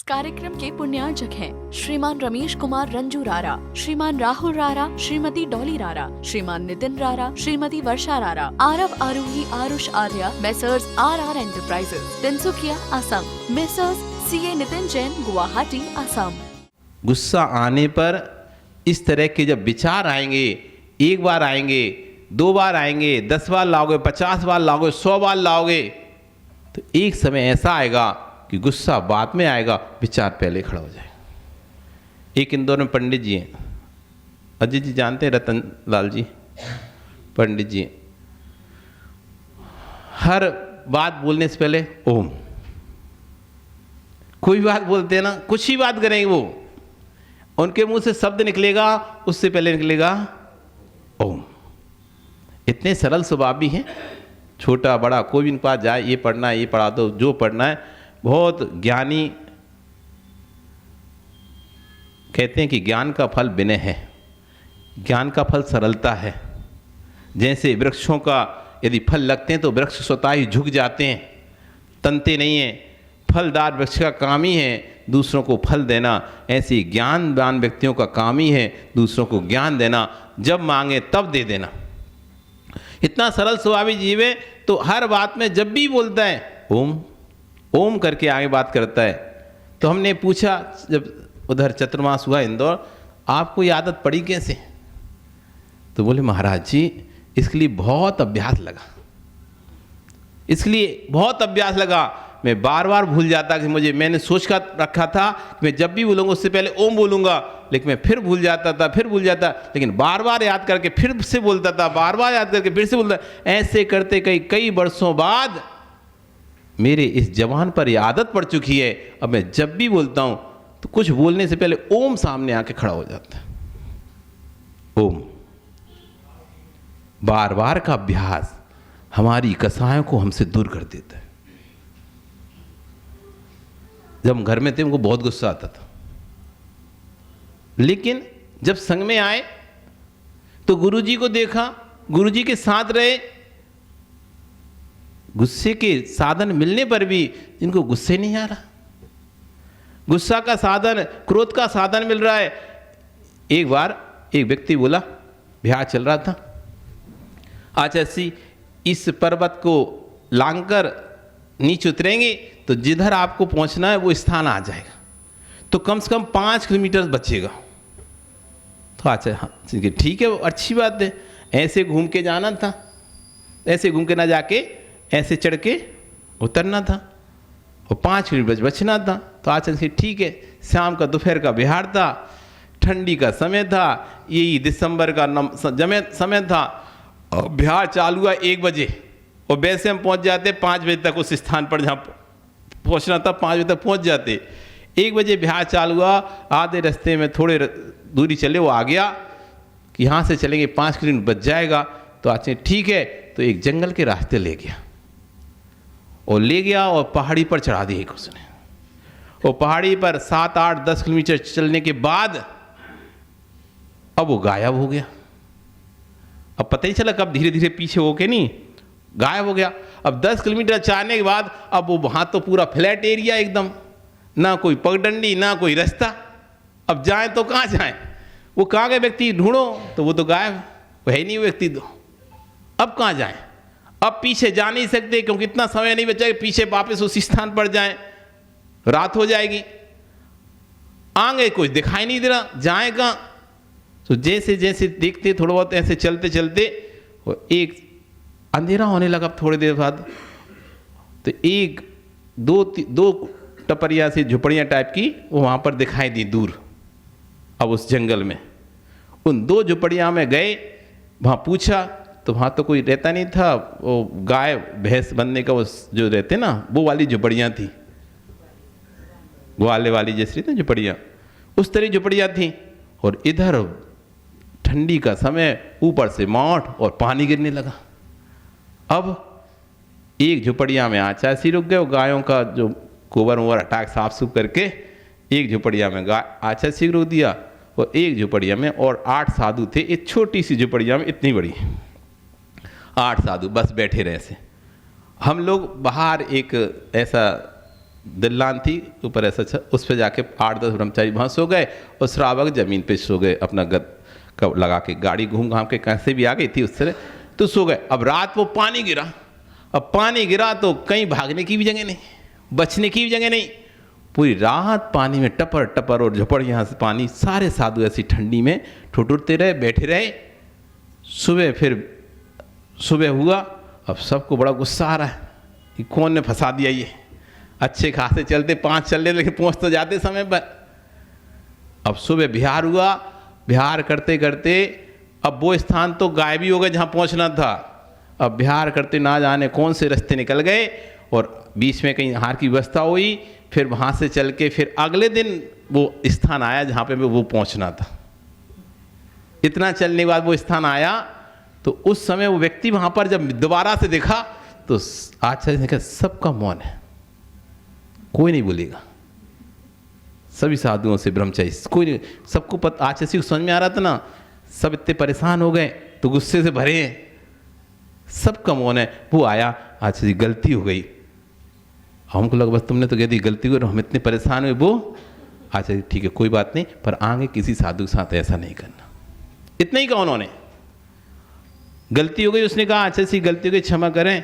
कार्यक्रम के पुण्यार्चक हैं श्रीमान रमेश कुमार रंजू रारा, श्रीमान राहुल रारा, श्रीमती डॉली रारा, श्रीमान नितिन रारा, Shrimati Varsha Rara, Aarav Aarohi Aarush Arya, Messrs R enterprises Tinsukia Assam, Messrs CA Nitin Jain Guwahati Assam. गुस्सा आने पर इस तरह के जब विचार आएंगे, एक बार आएंगे, 2 बार आएंगे, 10 बार लाओगे, 50 बार लाओगे, 100 बार लाओगे, तो एक समय ऐसा आएगा कि गुस्सा बाद में आएगा, विचार पहले खड़ा हो जाएगा। एक इंदौर में पंडित जी हैं, अजय जी जानते हैं, रतन लाल जी पंडित जी, हर बात बोलने से पहले ओम, कोई बात बोलते हैं ना, कुछ ही बात करेंगे वो, उनके मुंह से शब्द निकलेगा उससे पहले निकलेगा ओम। इतने सरल स्वभाव भी हैं, छोटा बड़ा कोई भी इनके पास जाए, ये पढ़ना है, ये पढ़ा दो, जो पढ़ना है। बहुत ज्ञानी कहते हैं कि ज्ञान का फल विनय है, ज्ञान का फल सरलता है। जैसे वृक्षों का यदि फल लगते हैं तो वृक्ष स्वतः ही झुक जाते हैं, तनते नहीं हैं। फलदार वृक्ष का काम ही है दूसरों को फल देना, ऐसे ज्ञानवान व्यक्तियों का काम ही है दूसरों को ज्ञान देना, जब मांगे तब दे देना। इतना सरल स्वभावी जीव है, तो हर बात में जब भी बोलता है ओम ओम करके आगे बात करता है। तो हमने पूछा जब उधर चतुर्मास हुआ इंदौर, आपको ये आदत पड़ी कैसे? तो बोले महाराज जी इसके लिए बहुत अभ्यास लगा, इसलिए बहुत अभ्यास लगा। मैं बार बार भूल जाता कि मैंने सोच कर रखा था कि मैं जब भी बोलूँगा उससे पहले ओम बोलूँगा, लेकिन मैं फिर भूल जाता था, लेकिन बार बार याद करके फिर से बोलता था, बार बार याद करके फिर से बोलता। ऐसे करते कई वर्षों बाद मेरे इस जवान पर यह आदत पड़ चुकी है। अब मैं जब भी बोलता हूँ तो कुछ बोलने से पहले ओम सामने आके खड़ा हो जाता है। ओम, बार बार का अभ्यास हमारी कसायों को हमसे दूर कर देता है। जब हम घर में थे उनको बहुत गुस्सा आता था, लेकिन जब संग में आए तो गुरुजी को देखा, गुरुजी के साथ रहे, गुस्से के साधन मिलने पर भी जिनको गुस्से नहीं आ रहा, गुस्सा का साधन, क्रोध का साधन मिल रहा है। एक बार एक व्यक्ति बोला, बिहार चल रहा था, आचार्य इस पर्वत को लांघकर नीचे उतरेंगे तो जिधर आपको पहुंचना है वो स्थान आ जाएगा, तो कम से कम 5 किलोमीटर बचेगा। तो अच्छा हाँ ठीक है, वो अच्छी बात है। ऐसे घूम के जाना था, ऐसे घूम के ना जाके ऐसे चढ़ के उतरना था, और 5 किलोमीटर बचना था। तो आचार्य ठीक है। शाम का दोपहर का बिहार था, ठंडी का समय था, यही दिसंबर का समय था, और बिहार चालू हुआ 1 बजे, और वैसे हम पहुंच जाते 5 बजे तक उस स्थान पर जहाँ पहुंचना था, 5 बजे तक पहुंच जाते। 1 बजे बिहार चालू हुआ, आधे रास्ते में थोड़े दूरी चले, वो आ गया कि यहाँ से चलेंगे 5 किलोमीटर बच जाएगा। तो आचार्य ठीक है, तो एक जंगल के रास्ते ले गया, और पहाड़ी पर चढ़ा दिया एक उसने। और पहाड़ी पर 7, 8, 10 किलोमीटर चलने के बाद अब वो गायब हो गया। अब पता ही चला कब धीरे धीरे पीछे होके नहीं गायब हो गया। अब 10 किलोमीटर चलने के बाद अब वो वहाँ तो पूरा फ्लैट एरिया एकदम, ना कोई पगडंडी ना कोई रास्ता। अब जाएं तो कहाँ जाएं, वो कहाँ गए व्यक्ति ढूंढो तो वो तो गायब, वो है ही नहीं वो व्यक्ति। तो अब कहाँ जाएं, अब पीछे जा नहीं सकते क्योंकि इतना समय नहीं बचा कि पीछे वापस उस स्थान पर जाएं, रात हो जाएगी। आगे कुछ दिखाई नहीं दे रहा, जाएं कहाँ। तो जैसे जैसे देखते थोड़ा बहुत ऐसे चलते चलते एक अंधेरा होने लगा। थोड़ी देर बाद तो एक दो टपरिया से झुपड़ियाँ टाइप की वो वहाँ पर दिखाई दी दूर। अब उस जंगल में उन 2 झुपड़ियाँ में गए, वहाँ पूछा तो वहाँ तो कोई रहता नहीं था। वो गाय भैंस बनने का वो जो रहते ना, वो वाली झुपड़ियाँ थी, ग्वाले वाली जैसी थी झुपड़ियाँ, उस तरह झुपड़ियाँ थी। और इधर ठंडी का समय, ऊपर से माठ और पानी गिरने लगा। अब एक झुपड़िया में आचार्य रुक गए, वो गायों का जो गोबर वोबर हटा साफ सूफ करके एक झुपड़िया में आचार्य रुक दिया, और एक झुपड़िया में और 8 साधु थे। एक छोटी सी झुपड़िया में इतनी बड़ी 8 साधु बस बैठे रहे से। हम लोग बाहर एक ऐसा दिल्लान थी ऊपर ऐसा उस पर जाके 8-10 ब्रह्मचारी वहाँ सो गए और श्रावक जमीन पे सो गए, अपना गद लगा के, गाड़ी घूम घाम के कैसे भी आ गई थी उससे, तो सो गए। अब रात वो पानी गिरा, अब पानी गिरा तो कहीं भागने की भी जगह नहीं, बचने की भी जगह नहीं, पूरी रात पानी में टपर टपर और झपड़ यहाँ से पानी, सारे साधु ऐसी ठंडी में ठुठुरते रहे, बैठे रहे। सुबह हुआ, अब सबको बड़ा गुस्सा आ रहा है कि कौन ने फंसा दिया ये, अच्छे खासे चलते 5 चल रहे लेकिन पहुँच तो जाते समय पर। अब सुबह बिहार हुआ, बिहार करते करते अब वो स्थान तो गायब ही हो गए जहाँ पहुँचना था। अब बिहार करते ना जाने कौन से रास्ते निकल गए और बीच में कहीं आहार की व्यवस्था हुई, फिर वहाँ से चल के फिर अगले दिन वो स्थान आया जहाँ पे वो पहुँचना था। इतना चलने के बाद वो स्थान आया तो उस समय वो व्यक्ति वहाँ पर जब दोबारा से देखा तो आचार्य ने कहा सबका मौन है, कोई नहीं बोलेगा, सभी साधुओं से ब्रह्मचारी कोई नहीं, सबको पता, आचार्य को समझ में आ रहा था ना, सब इतने परेशान हो गए तो गुस्से से भरे हैं, सबका मौन है। वो आया, आचार्य जी गलती हो गई, हमको लगा बस तुमने तो कह दी गलती हुई, हम इतने परेशान हुए। वो आचार्य ठीक है कोई बात नहीं, पर आगे किसी साधु के साथ ऐसा नहीं करना। इतना ही कहा उन्होंने, गलती हो गई, उसने कहा आचार्य जी गलती हो गई क्षमा करें।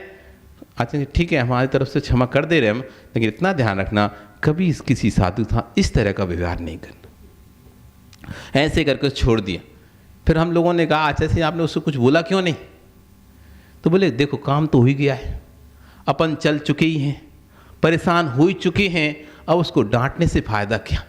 आचार्य ठीक है हमारी तरफ से क्षमा कर दे रहे हम, लेकिन इतना ध्यान रखना कभी किसी साधु था इस तरह का व्यवहार नहीं करना। ऐसे करके छोड़ दिया। फिर हम लोगों ने कहा आचार्य जी आपने उससे कुछ बोला क्यों नहीं? तो बोले देखो काम तो हो ही गया है, अपन चल चुके ही हैं, परेशान हो ही चुके हैं, अब उसको डांटने से फायदा क्या?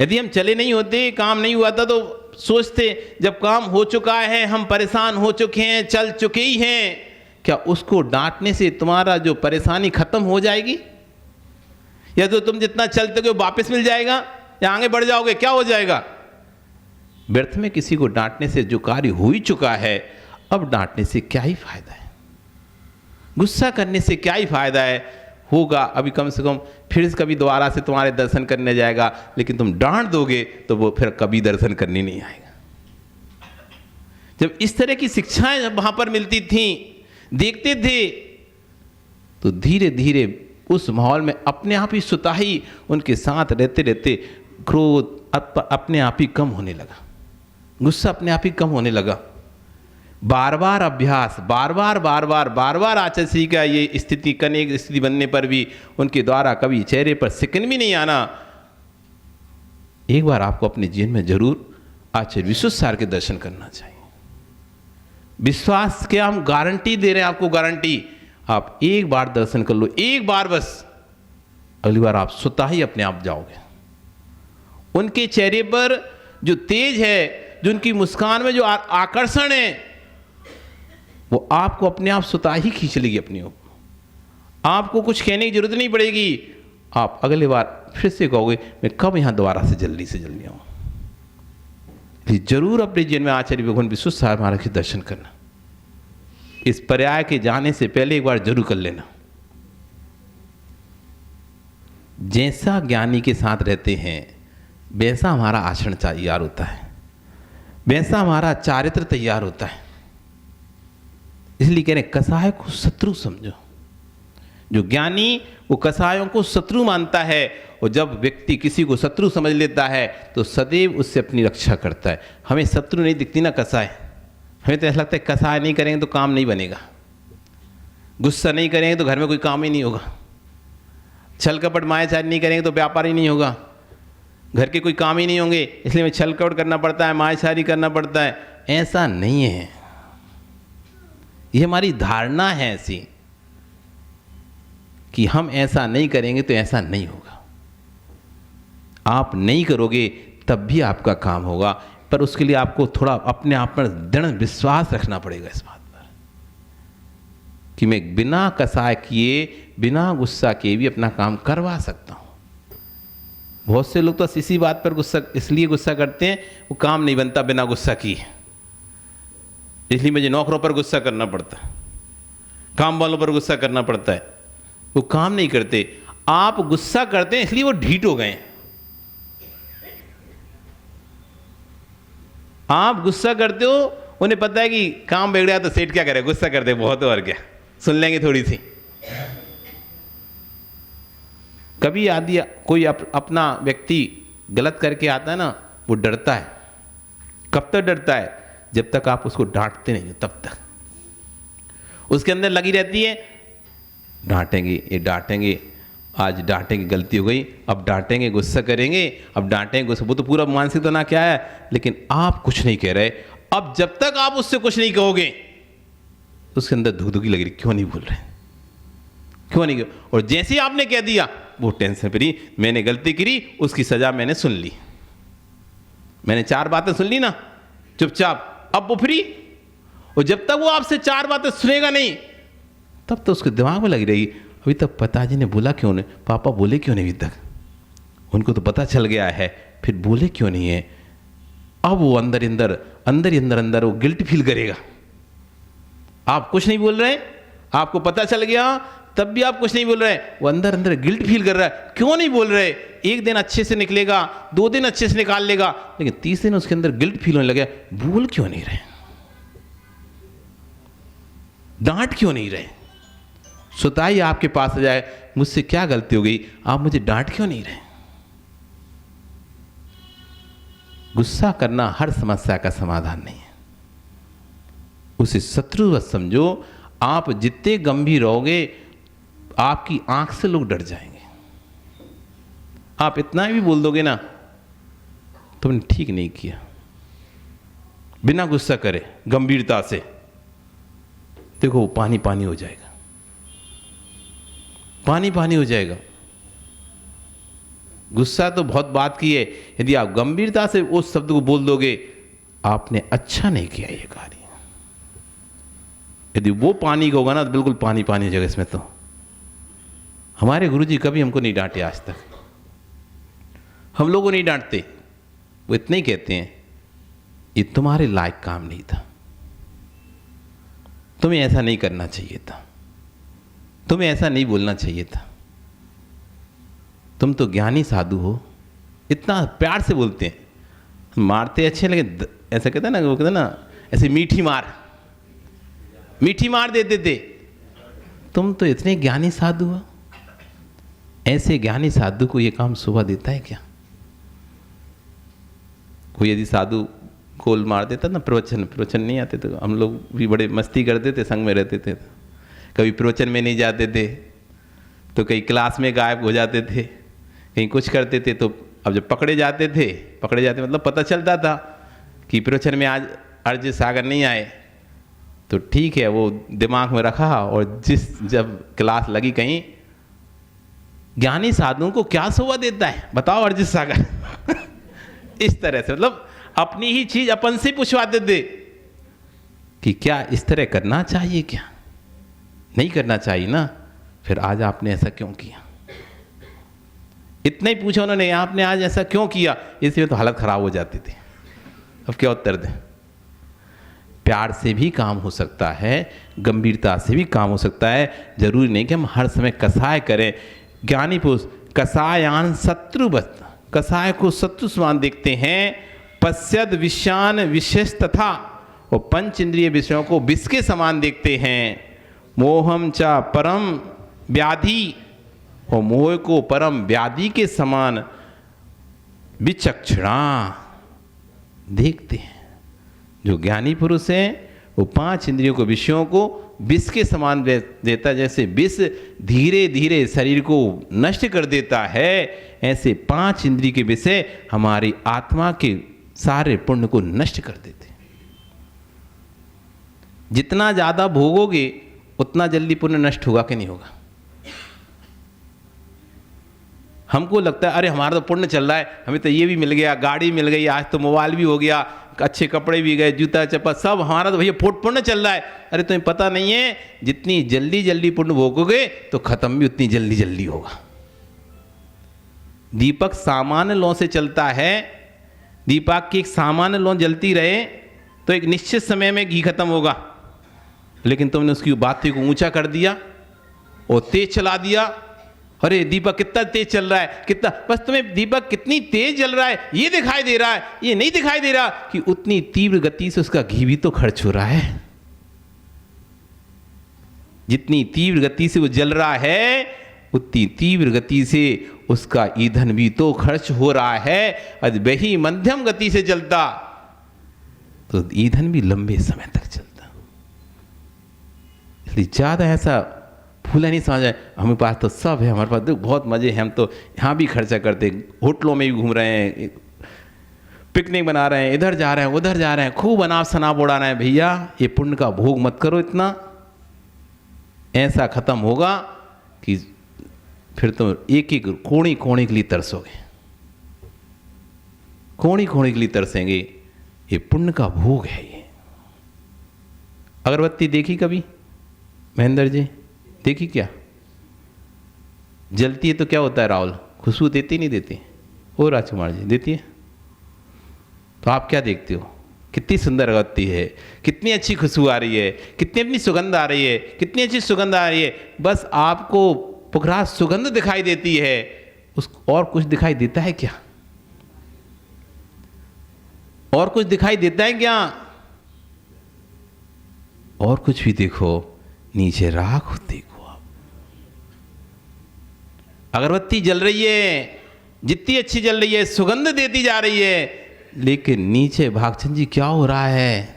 यदि हम चले नहीं होते, काम नहीं हुआ था तो सोचते जब काम हो चुका है, हम परेशान हो चुके हैं, चल चुके ही हैं, क्या उसको डांटने से तुम्हारा जो परेशानी खत्म हो जाएगी? या तो तुम जितना चलते हो वापस मिल जाएगा या आगे बढ़ जाओगे? क्या हो जाएगा? व्यर्थ में किसी को डांटने से जो कार्य हो ही चुका है, अब डांटने से क्या ही फायदा है, गुस्सा करने से क्या ही फायदा है? होगा अभी कम से कम फिर कभी दोबारा से तुम्हारे दर्शन करने जाएगा, लेकिन तुम डांट दोगे तो वो फिर कभी दर्शन करने नहीं आएगा। जब इस तरह की शिक्षाएं जब वहां पर मिलती थीं, देखते थे, तो धीरे धीरे उस माहौल में अपने आप ही सुताही उनके साथ रहते रहते क्रोध अपने आप ही कम होने लगा, गुस्सा अपने आप ही कम होने लगा। बार बार अभ्यास, बार बार आचार्य श्री का ये स्थिति, कनेक स्थिति बनने पर भी उनके द्वारा कभी चेहरे पर सिकन भी नहीं आना। एक बार आपको अपने जीवन में जरूर आचार्य विश्वस्त सार के दर्शन करना चाहिए। विश्वास के हम गारंटी दे रहे हैं आपको, गारंटी। आप एक बार दर्शन कर लो, एक बार बस, अगली बार आप स्वतः ही अपने आप जाओगे। उनके चेहरे पर जो तेज है, जो उनकी मुस्कान में जो आकर्षण है, वो आपको अपने आप स्वतः ही खींच लेगी अपनी ओर। आपको कुछ कहने की जरूरत नहीं पड़ेगी। आप अगली बार फिर से कहोगे मैं कब यहां दोबारा से जल्दी आऊं। जरूर अपने जीवन में आचार्य भगवान विश्वस्त सार महाराज के दर्शन करना। इस पर्याय के जाने से पहले एक बार जरूर कर लेना। जैसा ज्ञानी के साथ रहते हैं वैसा हमारा आचरण तैयार होता है, वैसा हमारा चारित्र तैयार होता है। इसलिए कह रहे कसाय को शत्रु समझो। जो ज्ञानी वो कसायों को शत्रु मानता है, और जब व्यक्ति किसी को शत्रु समझ लेता है तो सदैव उससे अपनी रक्षा करता है। हमें शत्रु नहीं दिखती ना कसाय, हमें तो ऐसा लगता है कसाय नहीं करेंगे तो काम नहीं बनेगा, गुस्सा नहीं करेंगे तो घर में कोई काम ही नहीं होगा, छल कपट मायाचारी नहीं करेंगे तो व्यापार ही नहीं होगा, घर के कोई काम ही नहीं होंगे, इसलिए हमें छल कपट करना पड़ता है, मायाचारी करना पड़ता है। ऐसा नहीं है, ये हमारी धारणा है ऐसी कि हम ऐसा नहीं करेंगे तो ऐसा नहीं होगा। आप नहीं करोगे तब भी आपका काम होगा, पर उसके लिए आपको थोड़ा अपने आप पर दृढ़ विश्वास रखना पड़ेगा इस बात पर कि मैं बिना कसाय किए, बिना गुस्सा किए भी अपना काम करवा सकता हूं। बहुत से लोग तो इसी बात पर इसलिए गुस्सा करते हैं, वो काम नहीं बनता बिना गुस्सा किए, इसलिए मुझे नौकरों पर गुस्सा करना पड़ता है, काम वालों पर गुस्सा करना पड़ता है। वो काम नहीं करते, आप गुस्सा करते हैं इसलिए वो ढीठ हो गए। आप गुस्सा करते हो, उन्हें पता है कि काम बिगड़ा तो सेठ क्या करे, गुस्सा करते बहुत, और क्या सुन लेंगे थोड़ी सी। कभी आदि कोई अपना व्यक्ति गलत करके आता है ना, वो डरता है। कब तक डरता है? जब तक आप उसको डांटते नहीं हो तब तक उसके अंदर लगी रहती है, डांटेंगे, ये डांटेंगे, आज डांटेंगे, गलती हो गई, अब डांटेंगे, गुस्सा करेंगे, अब डांटेंगे, गुस्सा। वो तो पूरा मानसिक तनाव क्या है, लेकिन आप कुछ नहीं कह रहे। अब जब तक आप उससे कुछ नहीं कहोगे उसके अंदर धुकधुकी लगी, क्यों नहीं बोल रहे, क्यों नहीं। और जैसे ही आपने कह दिया, वो टेंशन फ्री, मैंने गलती करी, उसकी सजा मैंने सुन ली, मैंने 4 बातें सुन ली ना चुपचाप, अब वो फ्री। और जब तक वो आपसे 4 बातें सुनेगा नहीं, तब तो उसके दिमाग में लगी रहेगी, अभी तक पिताजी ने बोला क्यों नहीं, पापा बोले क्यों नहीं, अभी तक उनको तो पता चल गया है, फिर बोले क्यों नहीं है। अब वो अंदर ही अंदर वो गिल्ट फील करेगा। आप कुछ नहीं बोल रहे, आपको पता चल गया, तब भी आप कुछ नहीं बोल रहे, वो अंदर गिल्ट फील कर रहा है, क्यों नहीं बोल रहे। 1 दिन अच्छे से निकलेगा, 2 दिन अच्छे से निकाल लेगा, लेकिन 30 दिन उसके अंदर गिल्ट फील होने लगे, बोल क्यों नहीं रहे, डांट क्यों नहीं रहे। सुताई आपके पास आ जाए, मुझसे क्या गलती हो गई, आप मुझे डांट क्यों नहीं रहे। गुस्सा करना हर समस्या का समाधान नहीं है, उसे शत्रुवत समझो। आप जितने गंभीर रहोगे, आपकी आंख से लोग डर जाएंगे। आप इतना भी बोल दोगे ना, तुमने ठीक नहीं किया, बिना गुस्सा करे, गंभीरता से, देखो वो पानी पानी हो जाएगा, पानी पानी हो जाएगा। गुस्सा तो बहुत बात की है, यदि आप गंभीरता से उस शब्द को बोल दोगे, आपने अच्छा नहीं किया ये कार्य। यदि वो पानी का होगा ना, तो बिल्कुल पानी पानी हो जाएगा इसमें। तो हमारे गुरुजी कभी हमको नहीं डांटे आज तक, हम लोगों को नहीं डांटते, वो इतना ही कहते हैं, ये तुम्हारे लायक काम नहीं था, तुम्हें ऐसा नहीं करना चाहिए था, तुम्हें ऐसा नहीं बोलना चाहिए था, तुम तो ज्ञानी साधु हो। इतना प्यार से बोलते हैं, मारते अच्छे, लेकिन ऐसा कहते हैं ना, वो कहते हैं ना, ऐसे मीठी मार देते थे। तुम तो इतने ज्ञानी साधु हो, ऐसे ज्ञानी साधु को ये काम शोभा देता है क्या। कोई यदि साधु गोल मार देता ना, प्रवचन नहीं आते तो हम लोग भी बड़े मस्ती करते थे, संग में रहते थे, कभी प्रवचन में नहीं जाते थे, तो कहीं क्लास में गायब हो जाते थे, कहीं कुछ करते थे। तो अब जब पकड़े जाते मतलब पता चलता था कि प्रवचन में आज अर्ज सागर नहीं आए, तो ठीक है, वो दिमाग में रखा। और जब क्लास लगी कहीं, ज्ञानी साधुओं को क्या शोभा देता है बताओ, अर्जित सागर इस तरह से, मतलब अपनी ही चीज अपन से पूछवाते थे कि क्या इस तरह करना चाहिए, क्या नहीं करना चाहिए ना। फिर आज आपने ऐसा क्यों किया, इतना ही पूछा उन्होंने, आपने आज ऐसा क्यों किया, इसलिए तो हालत खराब हो जाती थी। अब क्या उत्तर दें। प्यार से भी काम हो सकता है, गंभीरता से भी काम हो सकता है, जरूरी नहीं कि हम हर समय कसाय करें। ज्ञानी पुरुष कसायान शत्रुवत, कसाय को शत्रु समान देखते हैं। पश्यद विषयान विशेष तथा, वो पंच इंद्रिय विषयों को विष के समान देखते हैं। मोहम च परम व्याधि, और मोह को परम व्याधि के समान विचक्षणा देखते हैं। जो ज्ञानी पुरुष हैं वो 5 इंद्रियों को, विषयों को विष के समान देता है। जैसे विष धीरे धीरे शरीर को नष्ट कर देता है, ऐसे 5 इंद्रिय के विषय हमारी आत्मा के सारे पुण्य को नष्ट कर देते। जितना ज्यादा भोगोगे उतना जल्दी पुण्य नष्ट होगा कि नहीं होगा। हमको लगता है अरे हमारा तो पुण्य चल रहा है, हमें तो ये भी मिल गया, गाड़ी मिल गई, आज तो मोबाइल भी हो गया, अच्छे कपड़े भी गए, जूता चप्पल सब, हमारा तो भैया पुण्य चल रहा है। अरे तुम्हें पता नहीं है, जितनी जल्दी जल्दी पुण्य भोगोगे तो खत्म भी उतनी जल्दी जल्दी होगा। दीपक सामान्य लौ से चलता है, दीपक की एक सामान्य लौ जलती रहे तो एक निश्चित समय में घी खत्म होगा, लेकिन तुमने उसकी बाती को ऊंचा कर दिया और तेज चला दिया। अरे दीपक कितना तेज चल रहा है, कितना, बस तुम्हें दीपक कितनी तेज जल रहा है ये दिखाई दे रहा है, ये नहीं दिखाई दे रहा कि उतनी तीव्र गति से उसका घी भी तो खर्च हो रहा है। जितनी तीव्र गति से वो जल रहा है उतनी तीव्र गति से उसका ईंधन भी तो खर्च हो रहा है। यदि वही मध्यम गति से चलता तो ईंधन भी लंबे समय तक चलता। इसलिए ज़्यादा ऐसा फूला नहीं समझ आए, हमारे पास तो सब है, हमारे पास तो बहुत मज़े हैं, हम तो यहाँ भी खर्चा करते, होटलों में भी घूम रहे हैं, पिकनिक बना रहे हैं, इधर जा रहे हैं उधर जा रहे हैं, खूब अनाप शनाप उड़ा रहे हैं। भैया ये पुण्य का भोग मत करो इतना, ऐसा खत्म होगा कि फिर तो एक एक कोणी कोणी के लिए तरसोगे, कोणी कोणी के लिए तरसेंगे। ये पुण्य का भोग है। ये अगरबत्ती देखी कभी महेंद्र जी? देखी क्या? जलती है तो क्या होता है राहुल? खुशबू देती नहीं देती? ओ राजकुमार जी देती है? तो आप क्या देखते हो? कितनी सुंदर अगरबत्ती है, कितनी अच्छी खुशबू आ रही है, कितनी अपनी सुगंध आ रही है, कितनी अच्छी सुगंध आ रही है। बस आपको पुखरा सुगंध दिखाई देती है, उस और कुछ दिखाई देता है क्या? और कुछ दिखाई देता है क्या? और कुछ भी देखो, नीचे राख देखो आप। अगरबत्ती जल रही है, जितनी अच्छी जल रही है, सुगंध देती जा रही है, लेकिन नीचे भागचंद जी क्या हो रहा है?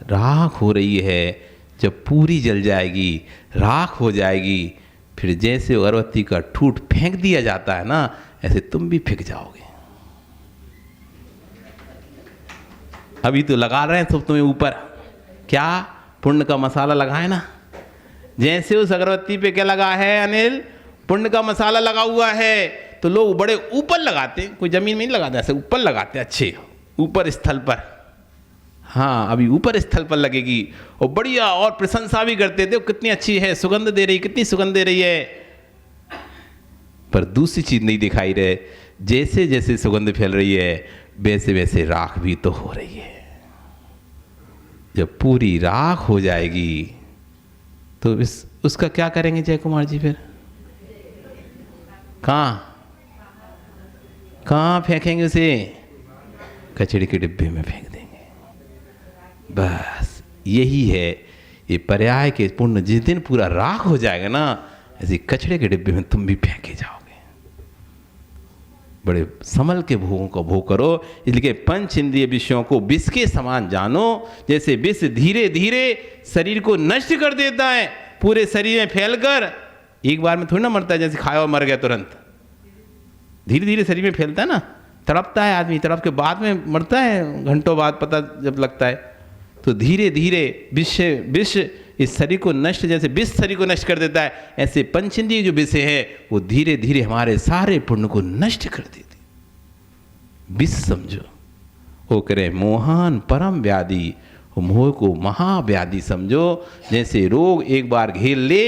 राख हो रही है। जब पूरी जल जाएगी, राख हो जाएगी, फिर जैसे अगरबत्ती का ठूठ फेंक दिया जाता है ना, ऐसे तुम भी फेंक जाओगे। अभी तो लगा रहे हैं सब तुम्हें ऊपर, क्या पुण्य का मसाला लगाए ना, जैसे उस अगरबत्ती पे क्या लगा है अनिल? पुण्य का मसाला लगा हुआ है। तो लोग बड़े ऊपर लगाते हैं, कोई जमीन में नहीं लगाते, ऐसे ऊपर लगाते हैं, अच्छे ऊपर स्थल पर। हाँ अभी ऊपर स्थल पर लगेगी, और बढ़िया, और प्रशंसा भी करते थे कितनी अच्छी है, सुगंध दे रही, कितनी सुगंध दे रही है। पर दूसरी चीज नहीं दिखाई रहे, जैसे जैसे सुगंध फैल रही है वैसे वैसे राख भी तो हो रही है। जब पूरी राख हो जाएगी तो उसका क्या करेंगे जय कुमार जी? फिर कहाँ फेंकेंगे उसे? कचड़े के डिब्बे में फेंक देंगे। बस यही है ये पर्याय के पुण्य। जिस दिन पूरा राख हो जाएगा ना, ऐसे कचड़े के डिब्बे में तुम भी फेंके जाओगे। बड़े संभल के भोगों का भोग करो। इसलिए पंच इंद्रिय विषयों को विष के समान जानो। जैसे विष धीरे धीरे शरीर को नष्ट कर देता है, पूरे शरीर में फैलकर, एक बार में थोड़ी ना मरता है, जैसे खाया और मर गया तुरंत। धीरे धीरे शरीर में फैलता है ना, तड़पता है आदमी, तड़प के बाद में मरता है, घंटों बाद पता जब लगता है। तो धीरे धीरे विष इस शरीर को नष्ट, जैसे विष शरीर को नष्ट कर देता है, ऐसे पंचेंद्रिय जो विषय है वो धीरे धीरे हमारे सारे पुण्य को नष्ट कर देती। विष समझो, वो करे मोहन परम व्याधि, वो मोह को महाव्याधि समझो। जैसे रोग एक बार घेर ले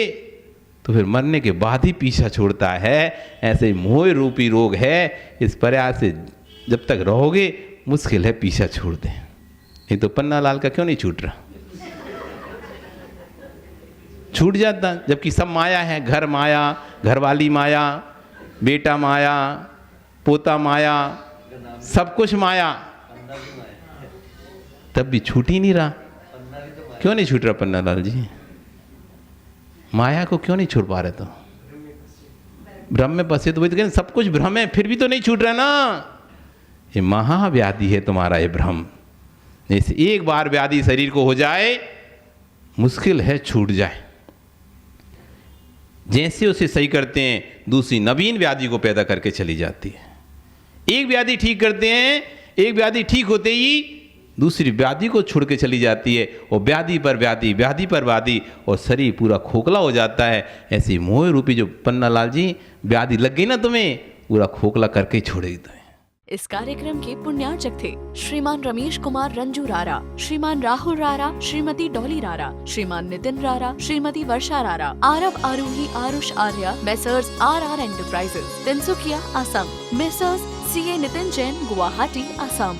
तो फिर मरने के बाद ही पीछा छोड़ता है, ऐसे मोह रूपी रोग है। इस प्रयास से जब तक रहोगे मुश्किल है पीछा छोड़ दें। नहीं तो पन्ना लाल का क्यों नहीं छूट रहा? छूट जाता, जबकि सब माया है। घर माया, घरवाली माया, बेटा माया, पोता माया, सब कुछ माया, तब भी छूट ही नहीं रहा। क्यों नहीं छूट रहा पन्ना लाल जी? माया को क्यों नहीं छोड़ पा रहे? तो भ्रम में फंसे तो वही तो कहते सब कुछ भ्रम है, फिर भी तो नहीं छूट रहा ना। ये महाव्याधि है तुम्हारा ये भ्रम। जैसे एक बार व्याधि शरीर को हो जाए मुश्किल है छूट जाए। जैसे उसे सही करते हैं दूसरी नवीन व्याधि को पैदा करके चली जाती है। एक व्याधि ठीक करते हैं, एक व्याधि ठीक होते ही दूसरी व्याधि को छोड़ के चली जाती है, और व्याधि पर व्याधि, व्याधि पर व्याधि, और शरीर पूरा खोखला हो जाता है। ऐसी मोह रूपी जो पन्ना लाल जी व्याधि लग गई ना तुम्हें, पूरा खोखला करके छोड़ेगी तुम्हें। इस कार्यक्रम के पुण्यार्चक थे श्रीमान रमेश कुमार रंजू रारा, श्रीमान राहुल रारा, श्रीमती डॉली रारा, श्रीमान नितिन रारा, Shrimati Varsha Rara, Aarav Aaruhi Aarush Arya, Messrs RR enterprises, Tinsukia, Assam, Messrs CA Nitin Jain, Guwahati, Assam.